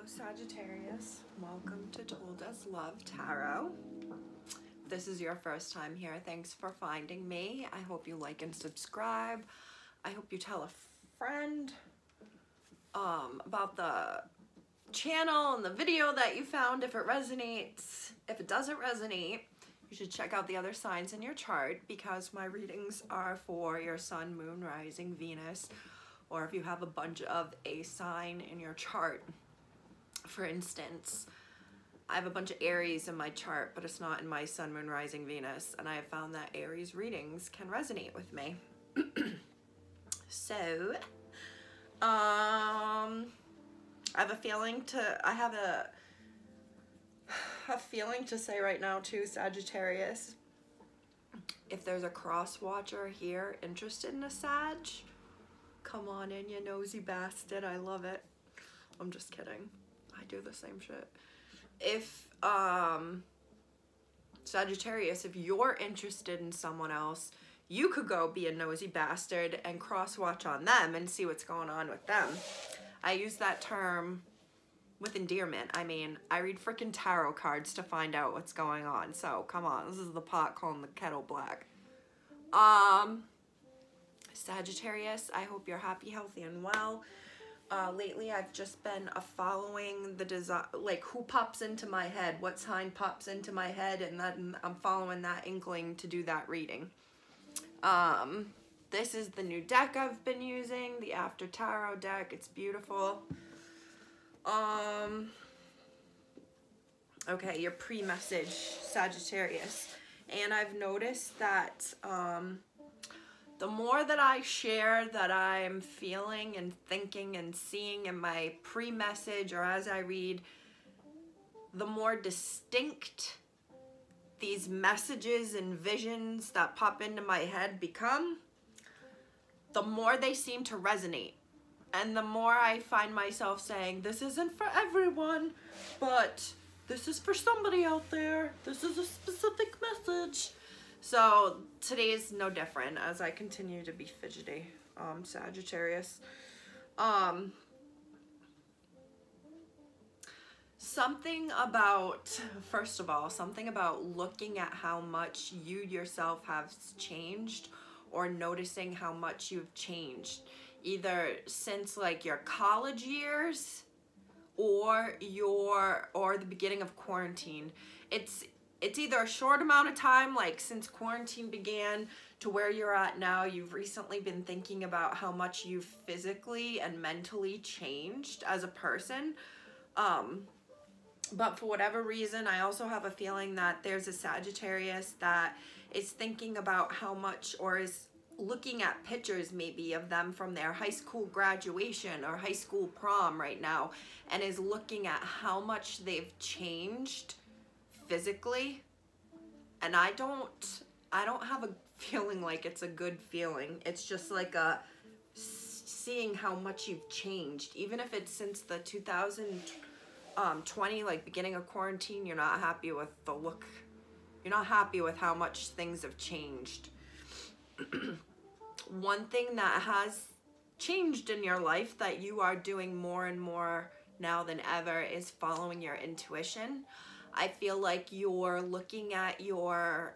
Sagittarius, welcome to Told Us Love Tarot. If this is your first time here, thanks for finding me. I hope you like and subscribe. I hope you tell a friend about the channel and the video that you found if it resonates. If it doesn't resonate, you should check out the other signs in your chart because my readings are for your sun, moon, rising, Venus, or if you have a bunch of a sign in your chart. For instance, I have a bunch of Aries in my chart, but it's not in my sun, moon, rising, Venus, and I have found that Aries readings can resonate with me. So, I have a feeling to say right now too, Sagittarius, if there's a cross watcher here interested in a Sag, come on in, you nosy bastard. I love it. I'm just kidding. I do the same shit. If Sagittarius, if you're interested in someone else, you could go be a nosy bastard and cross watch on them and see what's going on with them. I use that term with endearment. I mean, I read freaking tarot cards to find out what's going on. So come on, this is the pot calling the kettle black. Sagittarius, I hope you're happy, healthy, and well. Lately, I've just been following the design, like who pops into my head, what sign pops into my head, and then I'm following that inkling to do that reading. This is the new deck I've been using, the After Tarot deck. It's beautiful. Okay, your pre-message, Sagittarius. And I've noticed that the more that I share that I'm feeling and thinking and seeing in my pre-message or as I read, the more distinct these messages and visions that pop into my head become, the more they seem to resonate. And the more I find myself saying, this isn't for everyone, but this is for somebody out there. This is a specific message. So today is no different as I continue to be fidgety, Sagittarius. Something about, first of all, something about looking at how much you yourself have changed or noticing how much you've changed, either since like your college years or the beginning of quarantine. It's either a short amount of time, like since quarantine began, to where you're at now. You've recently been thinking about how much you've physically and mentally changed as a person. But for whatever reason, I also have a feeling that there's a Sagittarius that is thinking about how much, or is looking at pictures maybe of them from their high school graduation or high school prom right now, and is looking at how much they've changed physically. And I don't have a feeling like it's a good feeling. It's just like a seeing how much you've changed, even if it's since the 2020, like beginning of quarantine. You're not happy with the look, you're not happy with how much things have changed. One thing that has changed in your life that you are doing more and more now than ever is following your intuition. I feel like you're looking at you're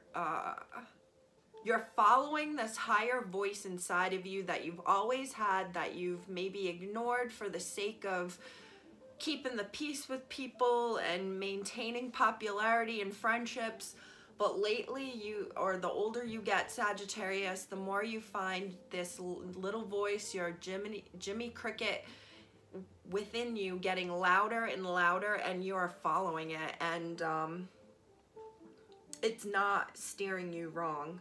following this higher voice inside of you that you've always had, that you've maybe ignored for the sake of keeping the peace with people and maintaining popularity and friendships. But lately, the older you get, Sagittarius, the more you find this little voice, your Jimmy Cricket within you, getting louder and louder, and you are following it, and it's not steering you wrong.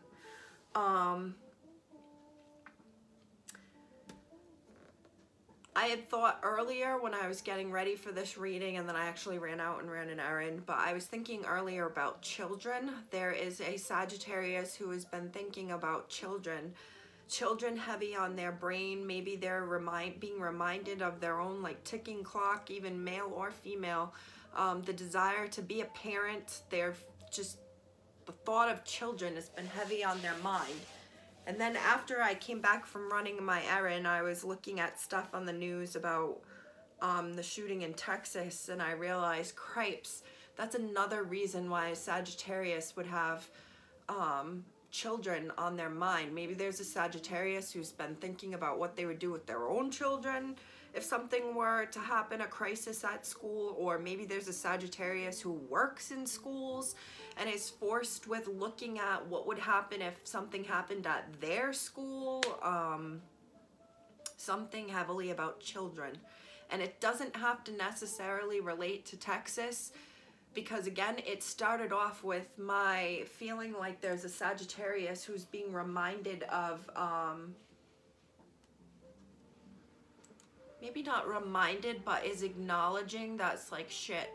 I had thought earlier when I was getting ready for this reading, and then I actually ran out and ran an errand, but I was thinking earlier about children. There is a Sagittarius who has been thinking about children heavy on their brain. Maybe they're being reminded of their own like ticking clock, even male or female, the desire to be a parent. The thought of children has been heavy on their mind. And then after I came back from running my errand, I was looking at stuff on the news about the shooting in Texas, and I realized, cripes, that's another reason why Sagittarius would have children on their mind. Maybe there's a Sagittarius who's been thinking about what they would do with their own children if something were to happen, a crisis at school, or maybe there's a Sagittarius who works in schools and is forced with looking at what would happen if something happened at their school, something heavily about children. And it doesn't have to necessarily relate to Texas, because again, it started off with my feeling like there's a Sagittarius who's being reminded of, maybe not reminded, but is acknowledging that's like, shit,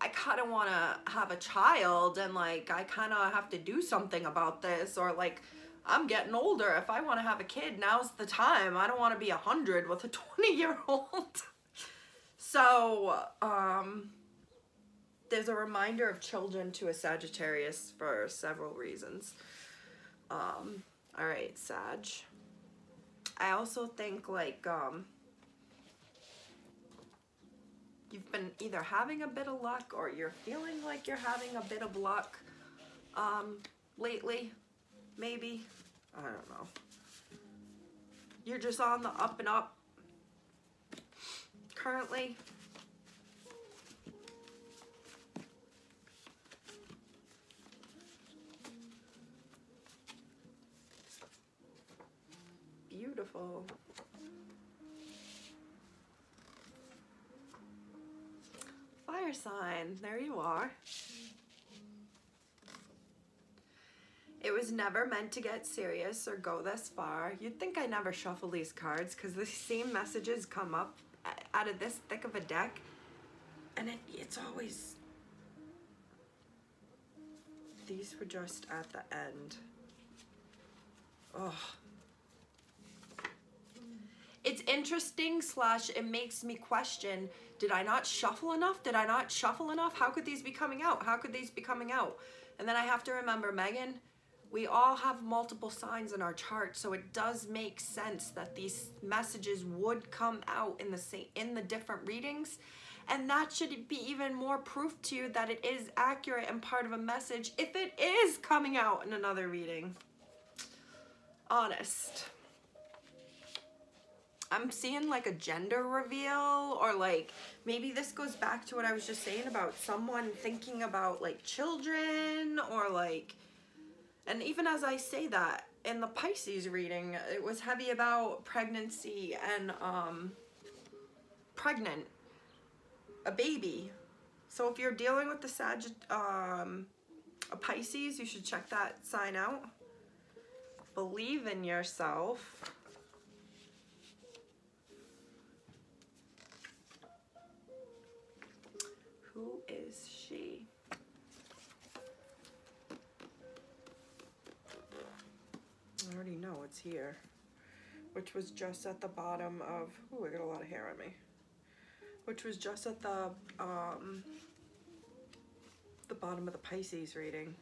I kind of want to have a child, and like, I kind of have to do something about this, or like, I'm getting older. If I want to have a kid, now's the time. I don't want to be 100 with a 20-year-old. So, there's a reminder of children to a Sagittarius for several reasons. All right, Sag. I also think like you've been either having a bit of luck, or you're feeling like you're having a bit of luck lately, maybe. I don't know. You're just on the up and up currently. Beautiful. Fire sign, there you are. It was never meant to get serious or go this far. You'd think I never shuffle these cards, because the same messages come up out of this thick of a deck, and it's always, these were just at the end. Oh. It's interesting / it makes me question, did I not shuffle enough? Did I not shuffle enough? How could these be coming out? How could these be coming out? And then I have to remember, Megan, we all have multiple signs in our chart, so it does make sense that these messages would come out in the different readings, and that should be even more proof to you that it is accurate and part of a message if it is coming out in another reading. Honest. I'm seeing like a gender reveal, or like maybe this goes back to what I was just saying about someone thinking about like children, or like, and even as I say that, in the Pisces reading, it was heavy about pregnancy and pregnant, a baby. So if you're dealing with the a Pisces, you should check that sign out. Believe in yourself. Who is she? I already know it's here, which was just at the bottom of, oh, I got a lot of hair on me, which was just at the bottom of the Pisces reading.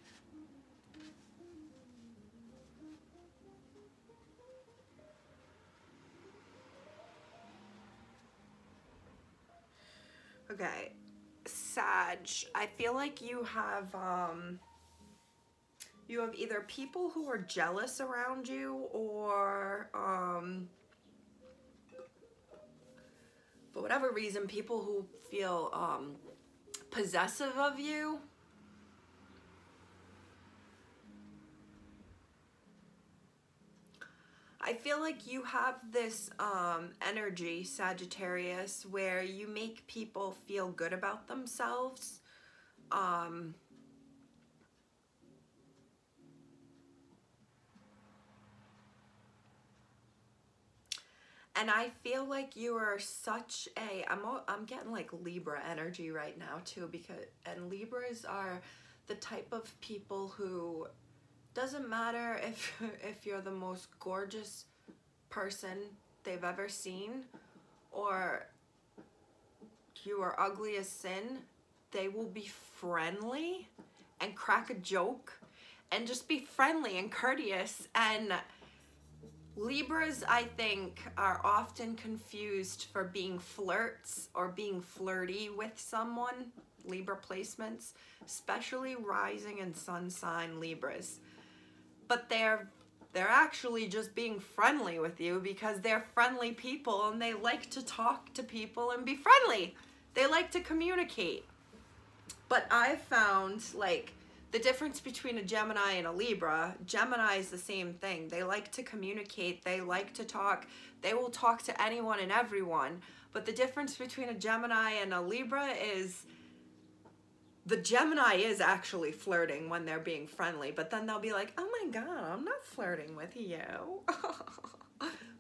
Okay, Sag, I feel like you have either people who are jealous around you, or for whatever reason, people who feel possessive of you. I feel like you have this energy, Sagittarius, where you make people feel good about themselves. And I feel like you are such a, I'm getting like Libra energy right now too, and Libras are the type of people who, doesn't matter if you're the most gorgeous person they've ever seen, or you are ugly as sin, they will be friendly and crack a joke and just be friendly and courteous, and Libras, I think, are often confused for being flirts or being flirty with someone. Libra placements, especially rising and sun sign Libras. But they're actually just being friendly with you because they're friendly people and they like to talk to people and be friendly. They like to communicate. But I've found, like, the difference between a Gemini and a Libra, Gemini is the same thing. They like to communicate. They like to talk. They will talk to anyone and everyone. But the difference between a Gemini and a Libra is the Gemini is actually flirting when they're being friendly. But then they'll be like, oh my God, I'm not flirting with you.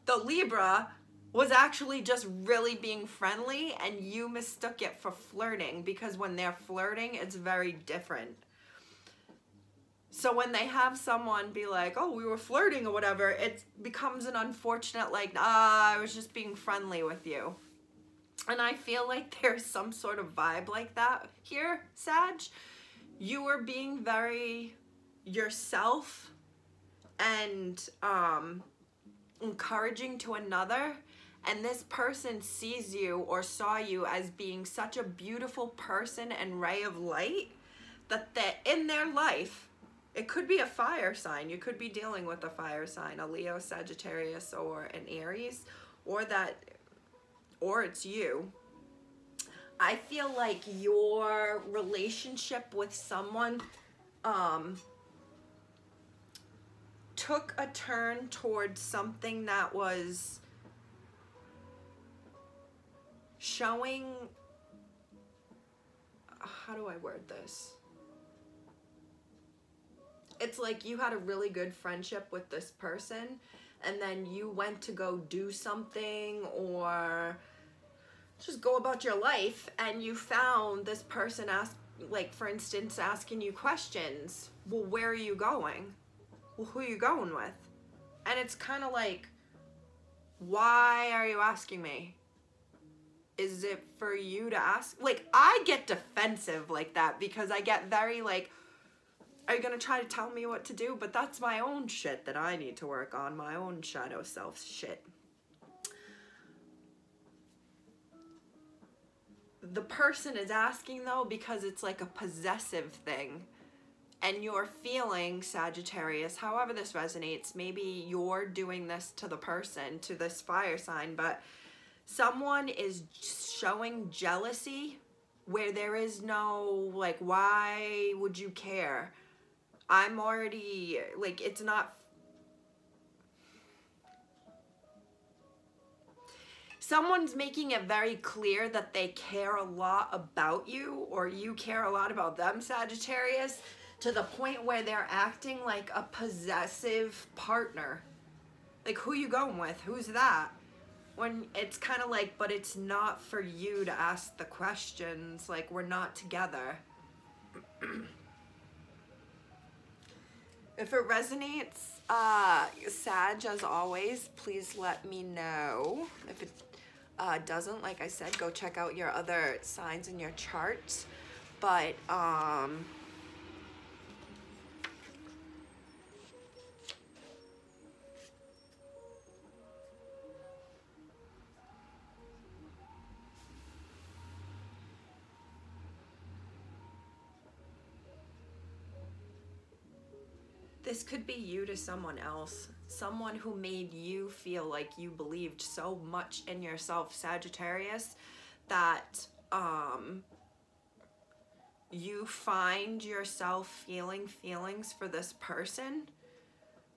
The Libra was actually just really being friendly, and you mistook it for flirting, because when they're flirting, it's very different. So when they have someone be like, oh, we were flirting or whatever, it becomes an unfortunate, like, I was just being friendly with you. And I feel like there's some sort of vibe like that here, Sag. You were being very yourself and encouraging to another, and this person sees you or saw you as being such a beautiful person and ray of light that in their life, it could be a fire sign. You could be dealing with a fire sign, a Leo, Sagittarius, or an Aries, or it's you. I feel like your relationship with someone took a turn towards something that was showing, how do I word this? It's like you had a really good friendship with this person, and then you went to go do something or just go about your life, and you found this person like, for instance, asking you questions. Well, where are you going? Well, who are you going with? And it's kind of like, why are you asking me? Is it for you to ask? Like, I get defensive like that because I get very like, are you gonna try to tell me what to do? But that's my own shit that I need to work on, my own shadow self shit. The person is asking though because it's like a possessive thing. And you're feeling, Sagittarius, however this resonates, maybe you're doing this to the person, to this fire sign, but someone is showing jealousy where there is no, like, why would you care? I'm already, like, it's not. Someone's making it very clear that they care a lot about you, or you care a lot about them, Sagittarius, to the point where they're acting like a possessive partner. Like, who you going with? Who's that? When it's kind of like, but it's not for you to ask the questions. Like, we're not together. If it resonates, Sag, as always, please let me know. If it doesn't, like I said, go check out your other signs in your chart. But, this could be you to someone else, someone who made you feel like you believed so much in yourself, Sagittarius, that you find yourself feeling feelings for this person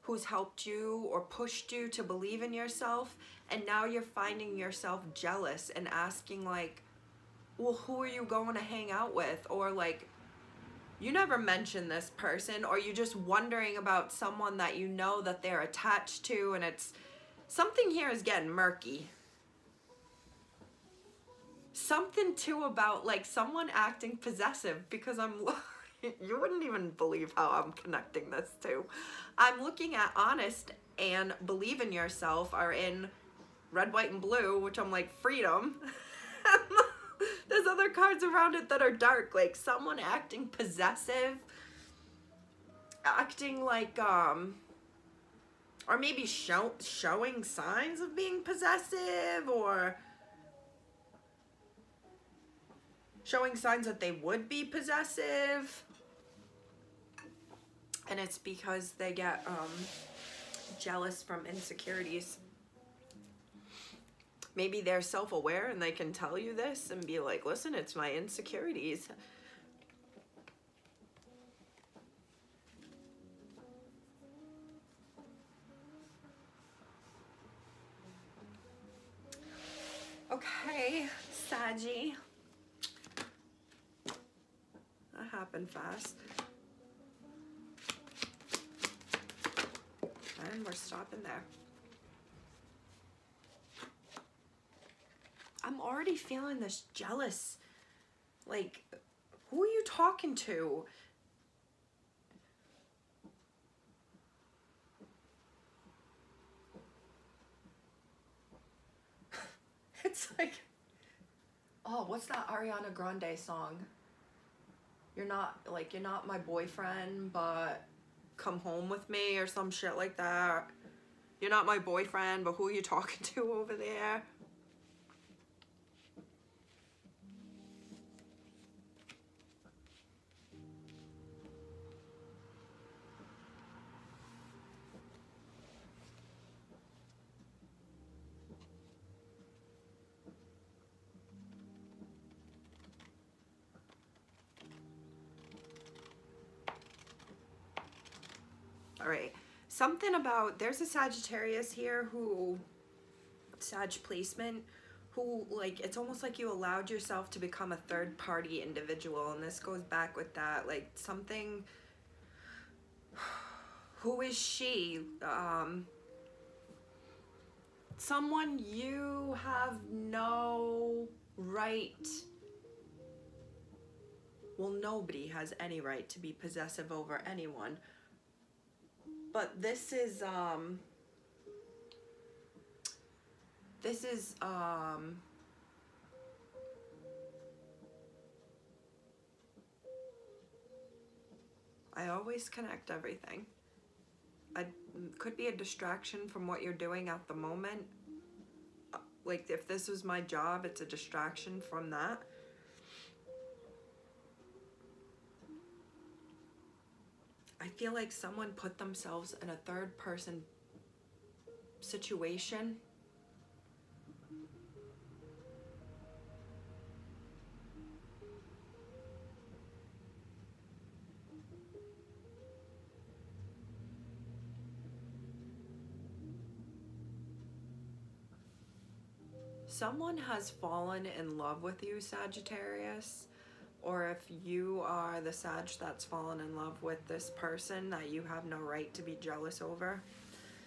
who's helped you or pushed you to believe in yourself, and now you're finding yourself jealous and asking like, well, who are you going to hang out with? Or like, you never mentioned this person, or you just wondering about someone that you know that they're attached to, and it's something here is getting murky. Something too about like someone acting possessive, because you wouldn't even believe how I'm connecting this to. I'm looking at honest and believe in yourself are in red, white, and blue, which I'm like freedom. There's other cards around it that are dark, like someone acting possessive, acting like, or maybe showing signs of being possessive, or showing signs that they would be possessive. And it's because they get jealous from insecurities. Maybe they're self-aware and they can tell you this and be like, listen, it's my insecurities. Okay, Saggy. That happened fast. And we're stopping there. I'm already feeling this jealous. Like, who are you talking to? It's like, oh, what's that Ariana Grande song? You're not my boyfriend, but come home with me, or some shit like that. You're not my boyfriend, but who are you talking to over there? All right, something about, there's a Sagittarius here who, Sag placement, who, like, it's almost like you allowed yourself to become a third party individual. And this goes back with that, like, something, who is she? Someone you have no right, well, nobody has any right to be possessive over anyone. But this is I always connect everything. Could be a distraction from what you're doing at the moment. Like, if this was my job, it's a distraction from that. I feel like someone put themselves in a third person situation. Someone has fallen in love with you, Sagittarius. Or if you are the Sag that's fallen in love with this person that you have no right to be jealous over.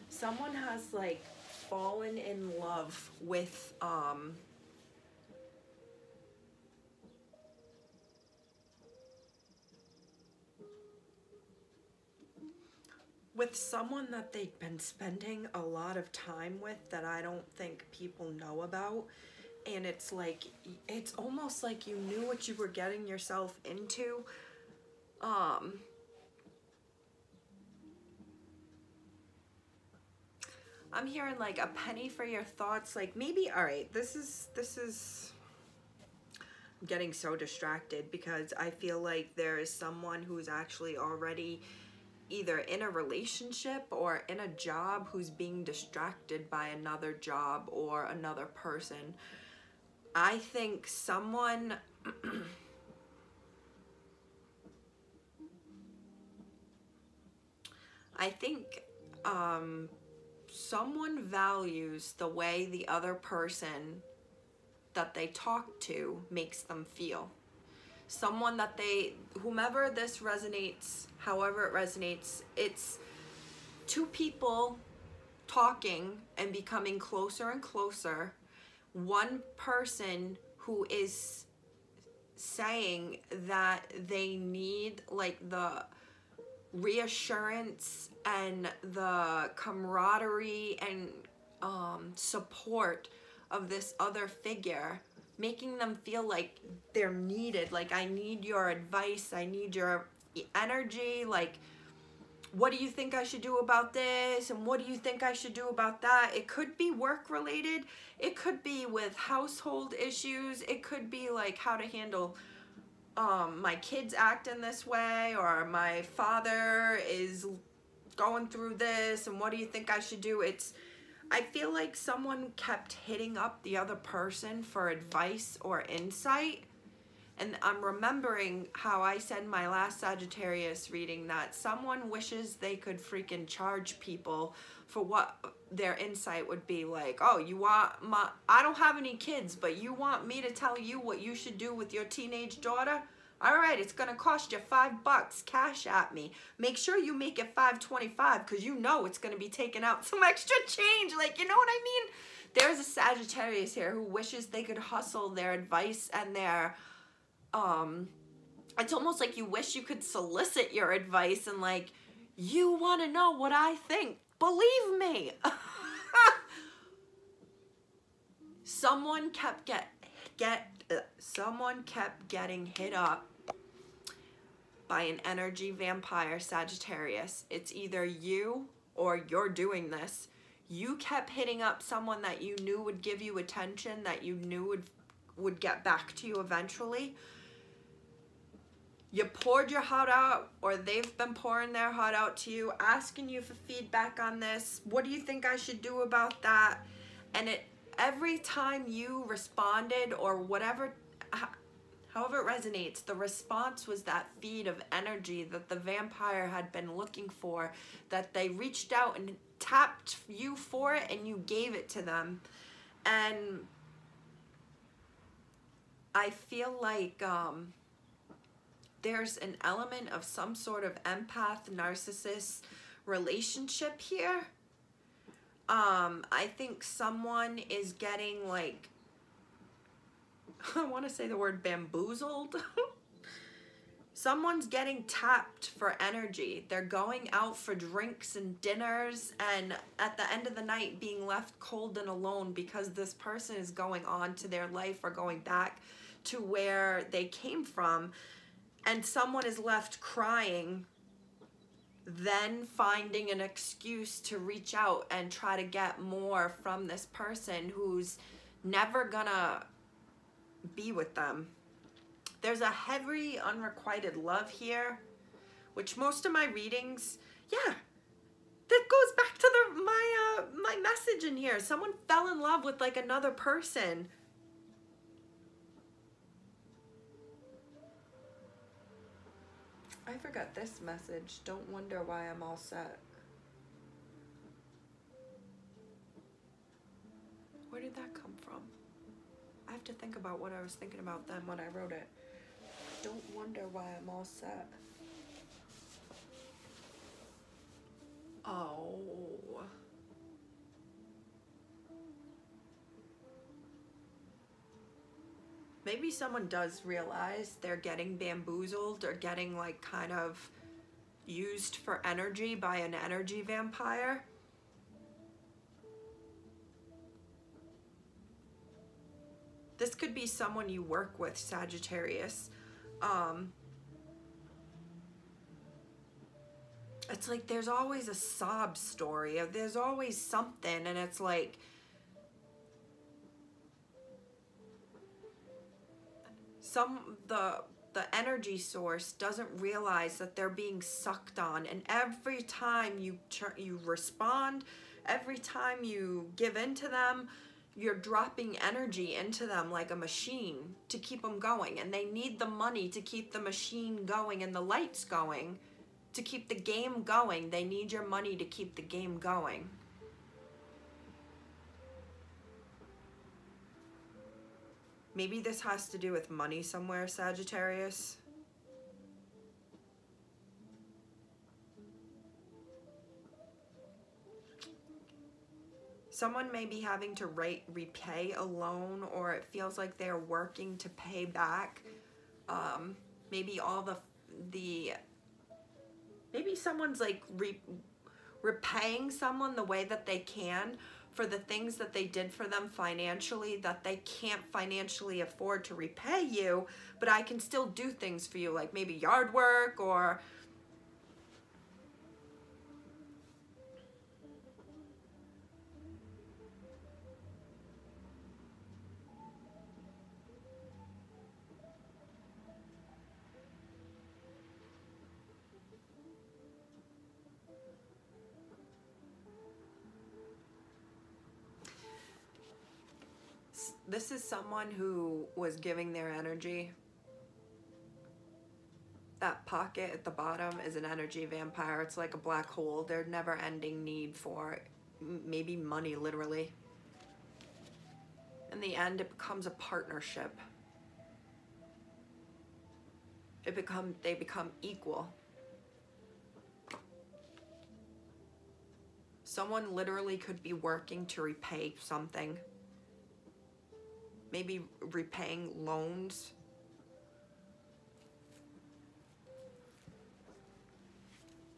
Someone has, like, fallen in love with someone that they've been spending a lot of time with that I don't think people know about. And it's like, it's almost like you knew what you were getting yourself into. I'm hearing like a penny for your thoughts. Like, maybe, all right, this is, I'm getting so distracted because I feel like there is someone who's actually already either in a relationship or in a job who's being distracted by another job or another person. I think someone someone values the way the other person that they talk to makes them feel. Someone that whomever this resonates, however it resonates, it's two people talking and becoming closer and closer. One person who is saying that they need, like, the reassurance and the camaraderie and support of this other figure, making them feel like they're needed. Like, I need your advice, I need your energy, like, what do you think I should do about this? And what do you think I should do about that? It could be work related. It could be with household issues. It could be like how to handle my kids acting this way, or my father is going through this and what do you think I should do? I feel like someone kept hitting up the other person for advice or insight. And I'm remembering how I said in my last Sagittarius reading that someone wishes they could freaking charge people for what their insight would be. Like, oh, I don't have any kids, but you want me to tell you what you should do with your teenage daughter? All right, it's gonna cost you $5. Cash at me. Make sure you make it $5.25 because you know it's gonna be taking out some extra change. Like, you know what I mean? There's a Sagittarius here who wishes they could hustle their advice and their it's almost like you wish you could solicit your advice and like, you want to know what I think. Believe me. Someone kept getting hit up by an energy vampire, Sagittarius. It's either you or you're doing this. You kept hitting up someone that you knew would give you attention, that you knew would get back to you eventually. You poured your heart out, or they've been pouring their heart out to you, asking you for feedback on this. What do you think I should do about that? And every time you responded, or whatever, however it resonates, the response was that feed of energy that the vampire had been looking for, that they reached out and tapped you for it and you gave it to them. And I feel like there's an element of some sort of empath narcissist relationship here. I think someone is getting like, I want to say the word bamboozled. Someone's getting tapped for energy. They're going out for drinks and dinners, and at the end of the night being left cold and alone because this person is going on to their life or going back to where they came from. And someone is left crying, then finding an excuse to reach out and try to get more from this person who's never gonna be with them. There's a heavy unrequited love here, which most of my readings, yeah, that goes back to my message in here. Someone fell in love with like another person. I forgot this message. Don't wonder why I'm all set. Where did that come from? I have to think about what I was thinking about then when I wrote it. Don't wonder why I'm all set. Oh. Maybe someone does realize they're getting bamboozled or getting like kind of used for energy by an energy vampire. This could be someone you work with, Sagittarius. It's like there's always a sob story. There's always something, and it's like the energy source doesn't realize that they're being sucked on, and every time you respond, every time you give in to them, you're dropping energy into them like a machine to keep them going, and they need the money to keep the machine going and the lights going, to keep the game going. They need your money to keep the game going. Maybe this has to do with money somewhere, Sagittarius. Someone may be having to repay a loan, or it feels like they're working to pay back. Maybe all maybe someone's like repaying someone the way that they can for the things that they did for them financially, that they can't financially afford to repay you, but I can still do things for you, like maybe yard work, or This is someone who was giving their energy. That pocket at the bottom is an energy vampire. It's like a black hole. There's never ending need for maybe money, literally. In the end, it becomes a partnership. They become equal. Someone literally could be working to repay something. Maybe repaying loans.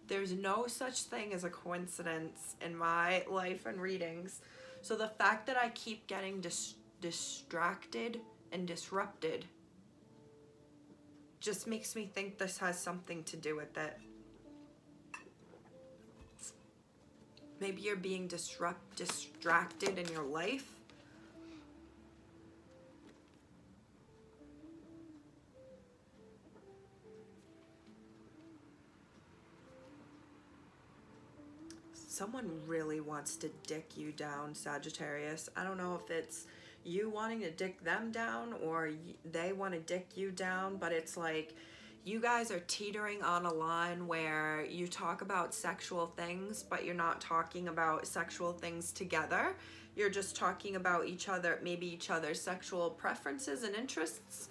There's no such thing as a coincidence in my life and readings. So the fact that I keep getting distracted and disrupted just makes me think this has something to do with it. Maybe you're being distracted in your life. Someone really wants to dick you down, Sagittarius. I don't know if it's you wanting to dick them down or they want to dick you down, but it's like you guys are teetering on a line where you talk about sexual things, but you're not talking about sexual things together. You're just talking about each other, maybe each other's sexual preferences and interests.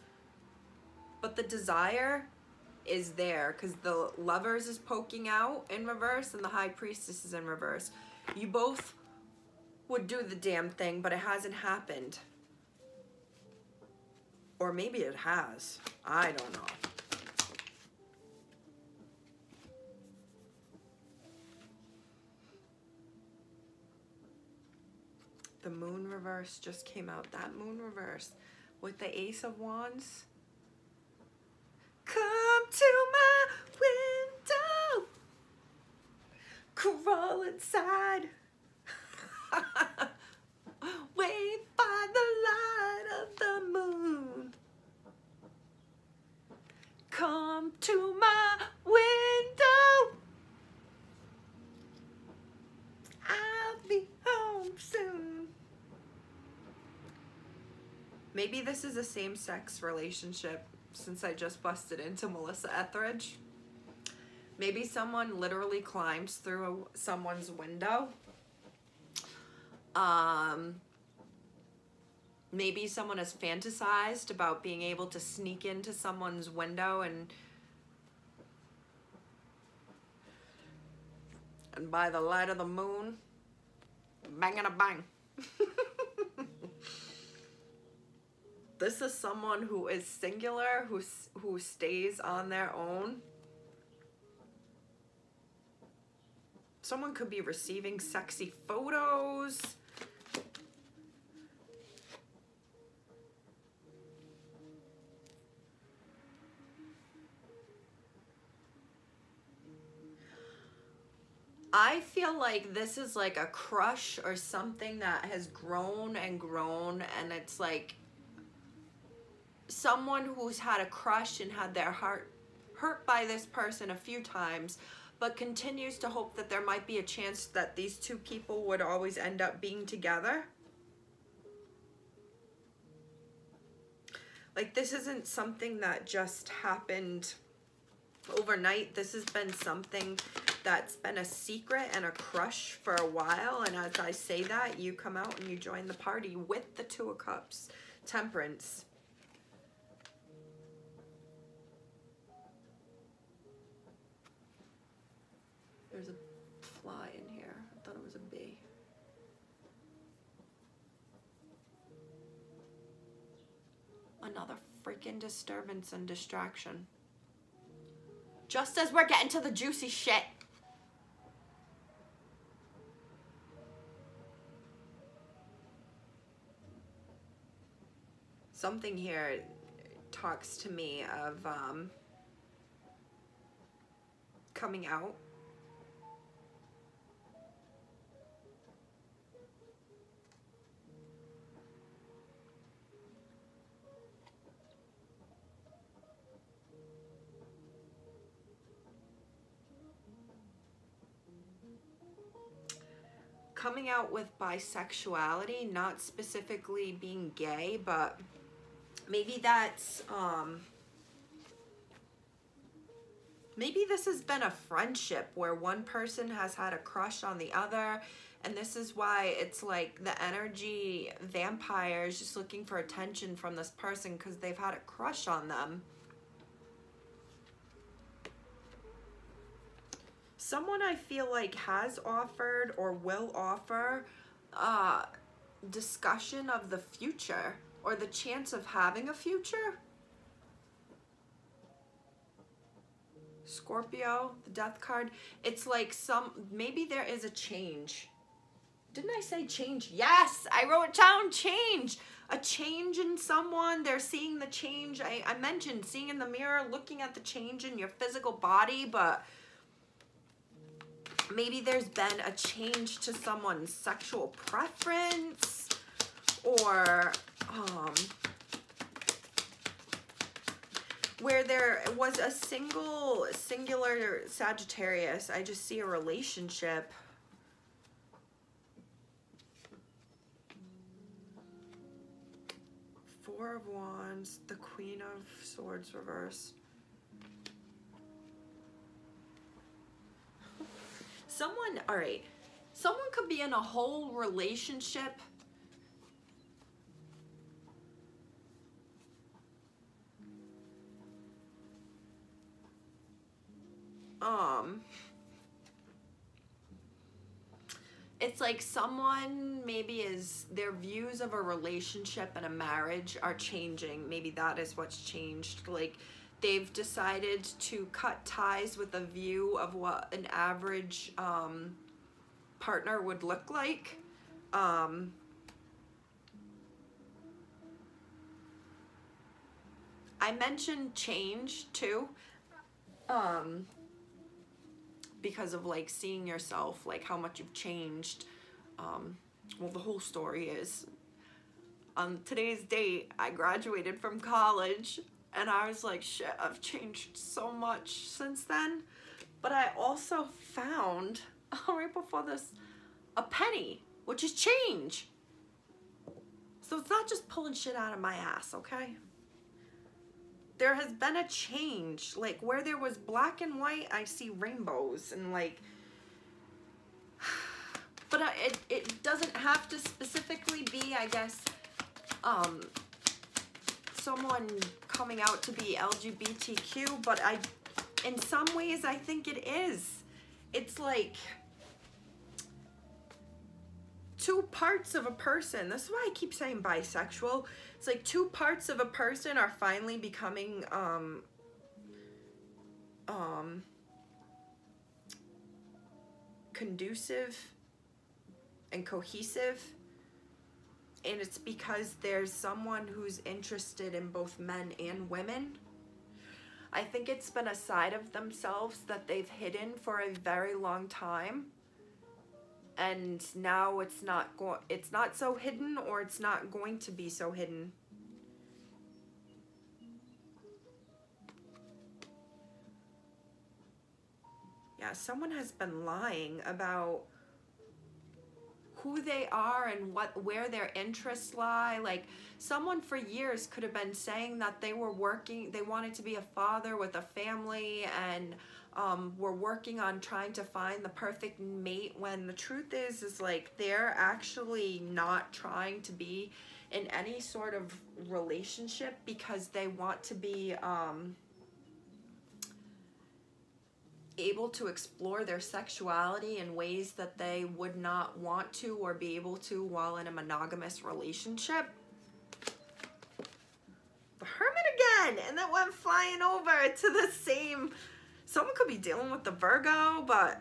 But the desire is there because the Lovers is poking out in reverse and the High Priestess is in reverse. You both would do the damn thing, but it hasn't happened. Or maybe it has. I don't know. The Moon reverse just came out. That Moon reverse with the Ace of Wands. Come to my window, crawl inside, wait by the light of the moon. Come to my window, I'll be home soon. Maybe this is a same-sex relationship. Since I just busted into Melissa Etheridge. Maybe someone literally climbs through someone's window. Maybe someone has fantasized about being able to sneak into someone's window and by the light of the moon, bang and a bang. This is someone who is singular, who stays on their own. Someone could be receiving sexy photos. I feel like this is like a crush or something that has grown and grown, and it's like someone who's had a crush and had their heart hurt by this person a few times, but continues to hope that there might be a chance that these two people would always end up being together. Like, this isn't something that just happened overnight. This has been something that's been a secret and a crush for a while, and as I say that, you come out and you join the party with the Two of Cups, Temperance. There's a fly in here. I thought it was a bee. Another freaking disturbance and distraction. Just as we're getting to the juicy shit. Something here talks to me of coming out. coming out with bisexuality, not specifically being gay, but maybe that's, maybe this has been a friendship where one person has had a crush on the other, and this is why it's like the energy vampire is just looking for attention from this person because they've had a crush on them. Someone I feel like has offered or will offer discussion of the future or the chance of having a future. Scorpio, the death card. It's like maybe there is a change. Didn't I say change? Yes, I wrote down change. A change in someone. They're seeing the change. I mentioned seeing in the mirror, looking at the change in your physical body, but maybe there's been a change to someone's sexual preference, or where there was a singular Sagittarius. I just see a relationship. Four of Wands, the Queen of Swords reverse. Someone, all right, someone could be in a whole relationship it's like someone maybe their views of a relationship and a marriage are changing. Maybe that is what's changed. Like they've decided to cut ties with a view of what an average partner would look like. I mentioned change too. Because of like seeing yourself, like how much you've changed. Well, the whole story is, on today's date, I graduated from college and I was like, shit, I've changed so much since then. But I also found, right before this, a penny, which is change. So it's not just pulling shit out of my ass, okay? There has been a change. Like where there was black and white, I see rainbows, and like, but it doesn't have to specifically be, I guess, someone coming out to be LGBTQ, but in some ways I think it is. It's like two parts of a person. This is why I keep saying bisexual. It's like two parts of a person are finally becoming conducive and cohesive, and it's because there's someone who's interested in both men and women. I think it's been a side of themselves that they've hidden for a very long time. And now it's not so hidden, or it's not going to be so hidden. Yeah, someone has been lying about who they are and where their interests lie. Like someone for years could have been saying that they wanted to be a father with a family, and we're working on trying to find the perfect mate, when the truth is like they're actually not trying to be in any sort of relationship because they want to be able to explore their sexuality in ways that they would not want to or be able to while in a monogamous relationship. The Hermit again, and that went flying over to the same. Someone could be dealing with the Virgo, but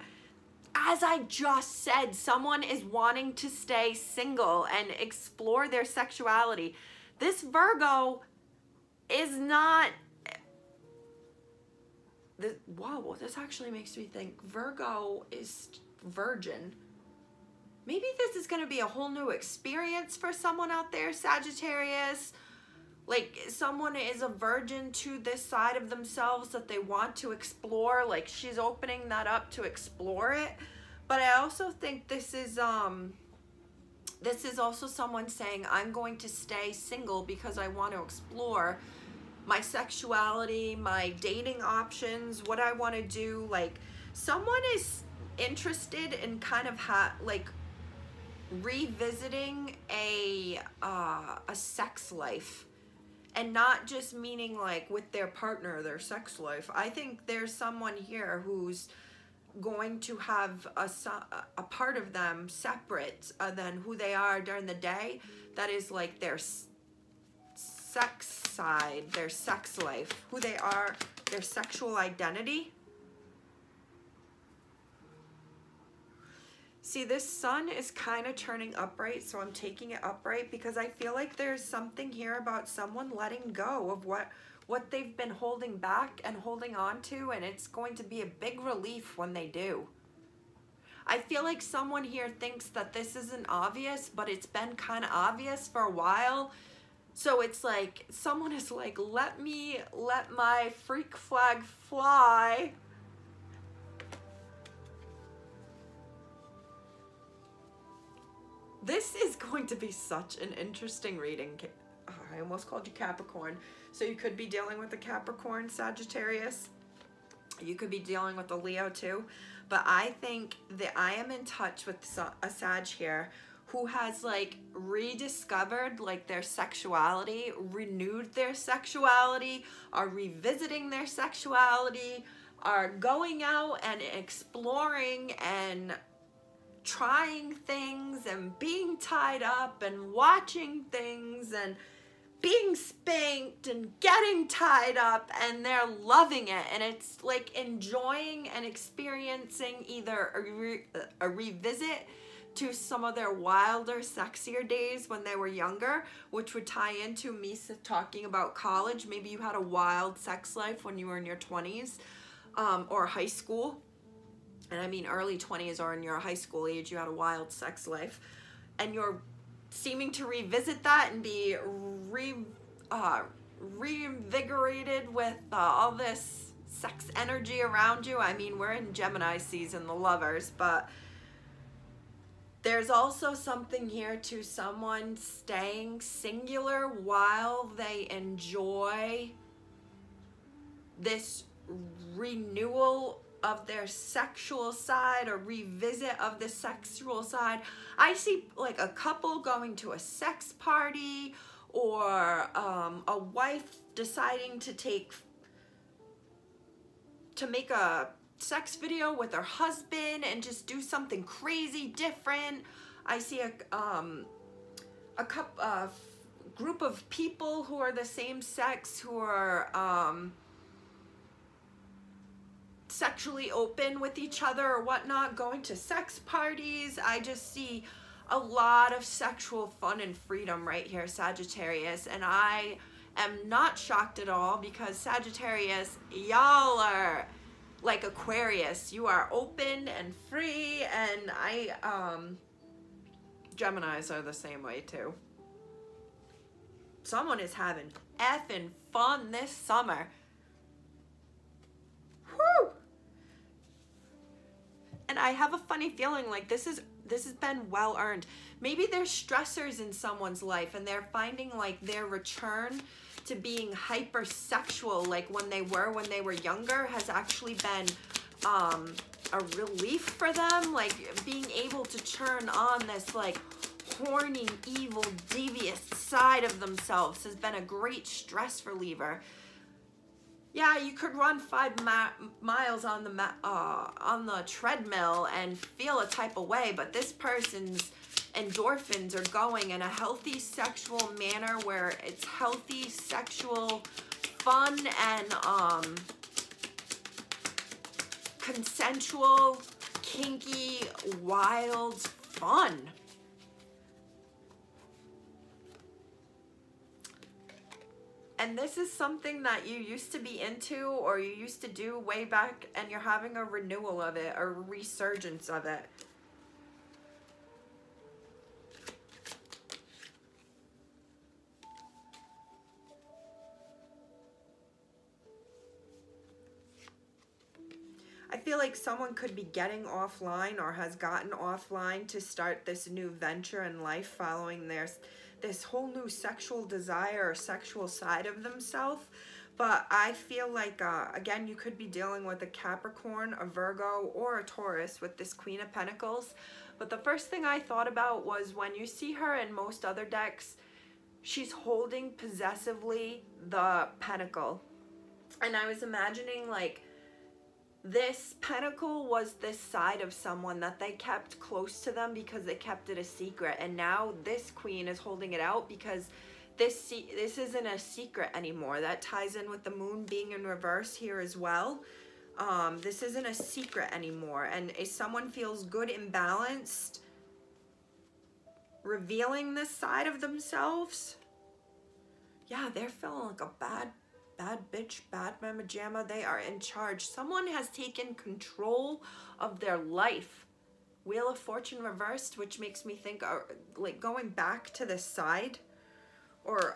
as I just said, someone is wanting to stay single and explore their sexuality. This Virgo is not... Whoa, this actually makes me think Virgo is virgin. Maybe this is going to be a whole new experience for someone out there, Sagittarius. Like someone is a virgin to this side of themselves that they want to explore. Like she's opening that up to explore it. But I also think this is also someone saying, I'm going to stay single because I want to explore my sexuality, my dating options, what I want to do. Like, someone is interested in kind of like revisiting a sex life, and not just meaning like with their partner, their sex life. I think there's someone here who's going to have a part of them separate than who they are during the day. That is like their sex side, their sex life, who they are, their sexual identity. See, this sun is kind of turning upright, so I'm taking it upright because I feel like there's something here about someone letting go of what they've been holding back and holding on to, and it's going to be a big relief when they do. I feel like someone here thinks that this isn't obvious, but it's been kind of obvious for a while. So it's like someone is like, let my freak flag fly. This is going to be such an interesting reading. Oh, I almost called you Capricorn. So you could be dealing with the Capricorn, Sagittarius. You could be dealing with the Leo too. But I think that I am in touch with a Sag here who has like rediscovered like their sexuality, renewed their sexuality, are revisiting their sexuality, are going out and exploring and trying things and being tied up and watching things and being spanked and getting tied up, and they're loving it, and it's like enjoying and experiencing either a revisit to some of their wilder, sexier days when they were younger, which would tie into me talking about college. Maybe you had a wild sex life when you were in your 20s or high school. And I mean early 20s, or in your high school age, you had a wild sex life. And you're seeming to revisit that and be reinvigorated with all this sex energy around you. I mean, we're in Gemini season, the lovers, but there's also something here to someone staying singular while they enjoy this renewal of their sexual side, or revisit of the sexual side. I see like a couple going to a sex party, or a wife deciding to make a sex video with her husband and just do something crazy different. I see a group of people who are the same sex, who are sexually open with each other or whatnot, going to sex parties. I just see a lot of sexual fun and freedom right here, Sagittarius, and I am not shocked at all, because Sagittarius, y'all are like Aquarius. You are open and free, and Geminis are the same way too. Someone is having effing fun this summer. Whew! And I have a funny feeling like this has been well earned. Maybe there's stressors in someone's life, and they're finding like their return to being hypersexual, like when they were younger, has actually been a relief for them. Like being able to turn on this like horny, evil, devious side of themselves has been a great stress reliever. Yeah, you could run 5 miles on the treadmill and feel a type of way, but this person's endorphins are going in a healthy sexual manner, where it's healthy sexual fun and consensual, kinky, wild fun. And this is something that you used to be into, or you used to do way back, and you're having a renewal of it, a resurgence of it. I feel like someone could be getting offline or has gotten offline to start this new venture in life following this whole new sexual desire or sexual side of themselves. But I feel like, again, you could be dealing with a Capricorn, a Virgo, or a Taurus with this Queen of Pentacles. But the first thing I thought about was when you see her in most other decks, she's holding possessively the pentacle. And I was imagining like this pentacle was this side of someone that they kept close to them because they kept it a secret. And now this queen is holding it out because this isn't a secret anymore. That ties in with the moon being in reverse here as well. This isn't a secret anymore. And if someone feels good and balanced, revealing this side of themselves, yeah, they're feeling like a bad bitch, bad mama jamma. They are in charge. Someone has taken control of their life. Wheel of Fortune reversed, which makes me think like going back to the side, or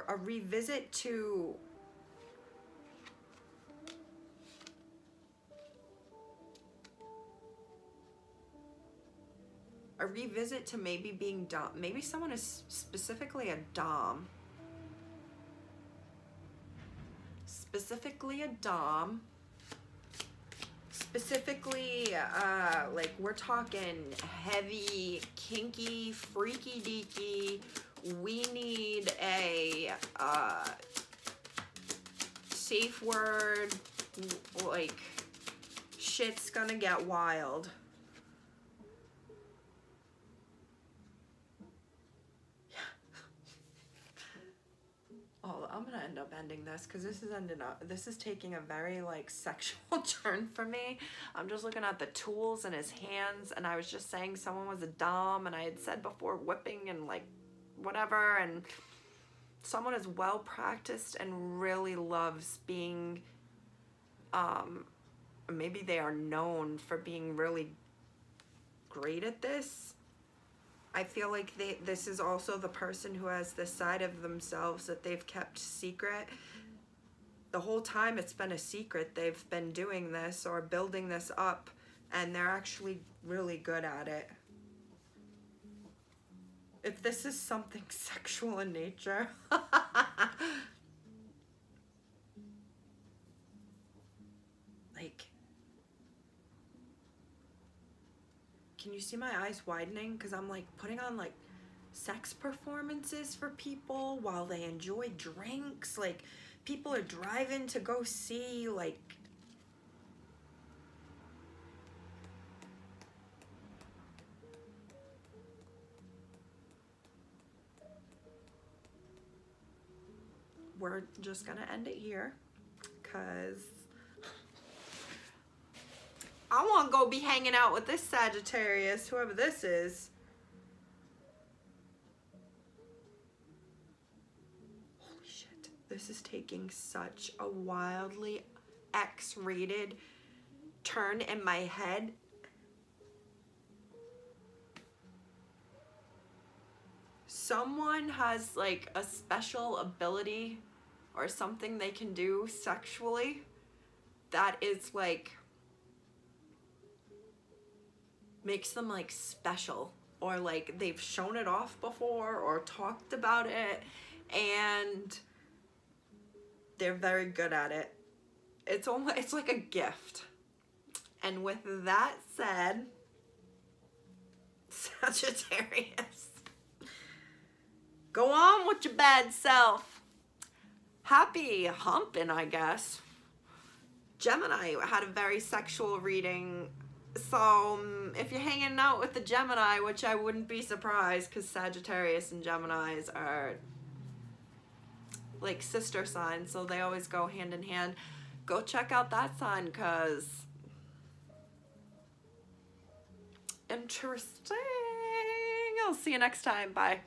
a revisit to maybe being dom. Maybe someone is specifically a dom. Specifically like we're talking heavy, kinky, freaky deaky. We need a safe word, like shit's gonna get wild. Oh, I'm gonna end up ending this because this is taking a very like sexual turn for me. I'm just looking at the tools in his hands, and I was just saying someone was a dom, and I had said before whipping and like whatever, and someone is well practiced and really loves being maybe they are known for being really great at this. I feel like this is also the person who has this side of themselves that they've kept secret. The whole time it's been a secret. They've been doing this or building this up, and they're actually really good at it. If this is something sexual in nature, like, can you see my eyes widening? Because I'm like putting on like sex performances for people while they enjoy drinks. Like people are driving to go see like we're just gonna end it here because I want to go be hanging out with this Sagittarius, whoever this is. Holy shit. This is taking such a wildly X-rated turn in my head. Someone has like a special ability or something they can do sexually that is like makes them like special, or like they've shown it off before or talked about it and they're very good at it. It's like a gift. And with that said, Sagittarius, go on with your bad self. Happy humping, I guess. Gemini had a very sexual reading. So if you're hanging out with the Gemini, which I wouldn't be surprised because Sagittarius and Geminis are like sister signs, so they always go hand in hand. Go check out that sign because interesting. I'll see you next time. Bye.